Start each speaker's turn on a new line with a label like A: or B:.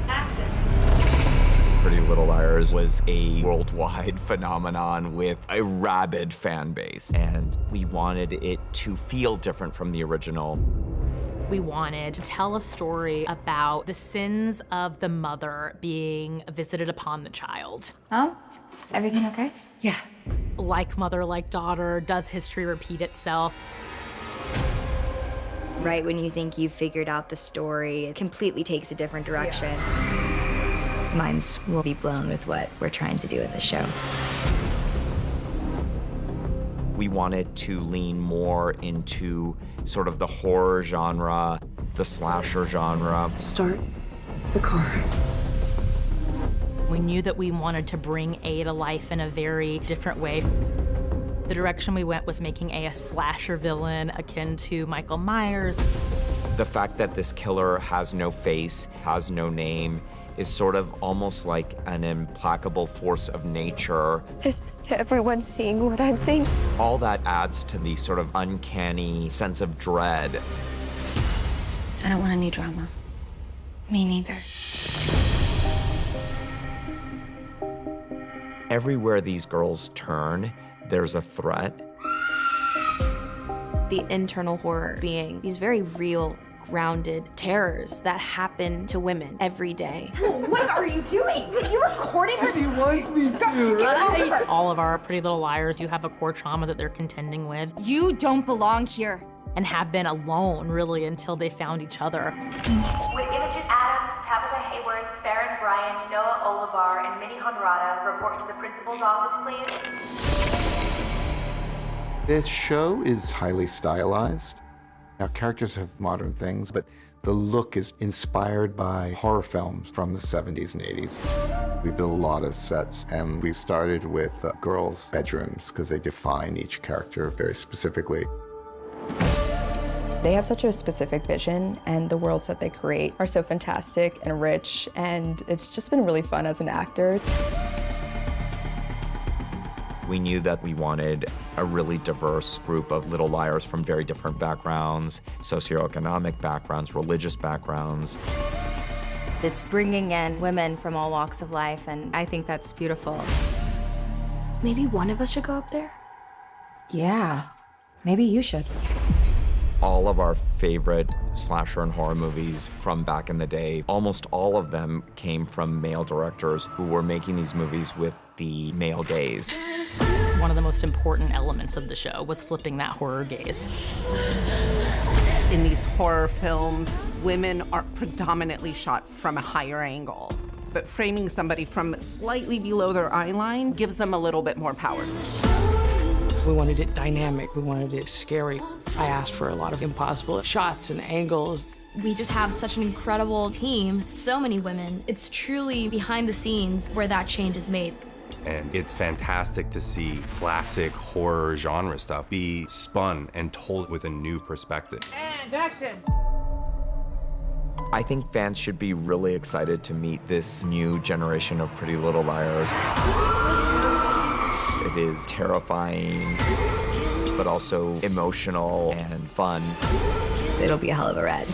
A: Action.
B: Pretty Little Liars was a worldwide phenomenon with a rabid fan base, and we wanted it to feel different from the original.
C: We wanted to tell a story about the sins of the mother being visited upon the child.
A: Mom, everything okay?
C: Yeah. Like mother, like daughter, does history repeat itself?
D: Right when you think you've figured out the story, it completely takes a different direction. Minds will be blown with what we're trying to do with the show.
B: We wanted to lean more into sort of the horror genre, the slasher genre.
E: Start the car.
C: We knew that we wanted to bring A to life in a very different way. The direction we went was making A slasher villain akin to Michael Myers.
B: The fact that this killer has no face, has no name, is sort of almost like an implacable force of nature.
E: Is everyone seeing what I'm seeing?
B: All that adds to the sort of uncanny sense of dread.
A: I don't want any drama. Me neither.
B: Everywhere these girls turn, there's a threat.
F: The internal horror being these very real, grounded terrors that happen to women every day.
A: What are you doing? Are you recording her?
G: She wants me to, right?
C: All of our Pretty Little Liars do have a core trauma that they're contending with
A: You don't belong here.
C: and have been alone, really, until they found each other.
H: Would Imogen Adams, Tabitha Hayworth, Farron Bryan, Noah Olivar, and Minnie Honrada report to the principal's office, please?
I: This show is highly stylized. Our characters have modern things, but the look is inspired by horror films from the 70s and 80s. We built a lot of sets, and we started with girls' bedrooms because they define each character very specifically.
J: They have such a specific vision, and the worlds that they create are so fantastic and rich, and it's just been really fun as an actor.
B: We knew that we wanted a really diverse group of Little Liars from very different backgrounds, socioeconomic backgrounds, religious backgrounds.
F: It's bringing in women from all walks of life, and I think that's beautiful.
E: Maybe one of us should go up there?
A: Yeah, maybe you should.
B: All of our favorite slasher and horror movies from back in the day, almost all of them came from male directors who were making these movies with the male gaze.
C: One of the most important elements of the show was flipping that horror gaze.
K: In these horror films, women are predominantly shot from a higher angle, but framing somebody from slightly below their eye line gives them a little bit more power.
E: We wanted it dynamic. We wanted it scary. I asked for a lot of impossible shots and angles.
F: We just have such an incredible team, so many women. It's truly behind the scenes where that change is made.
L: And it's fantastic to see classic horror genre stuff be spun and told with a new perspective.
E: And action!
B: I think fans should be really excited to meet this new generation of Pretty Little Liars. It is terrifying, but also emotional and fun.
D: It'll be a hell of a ride.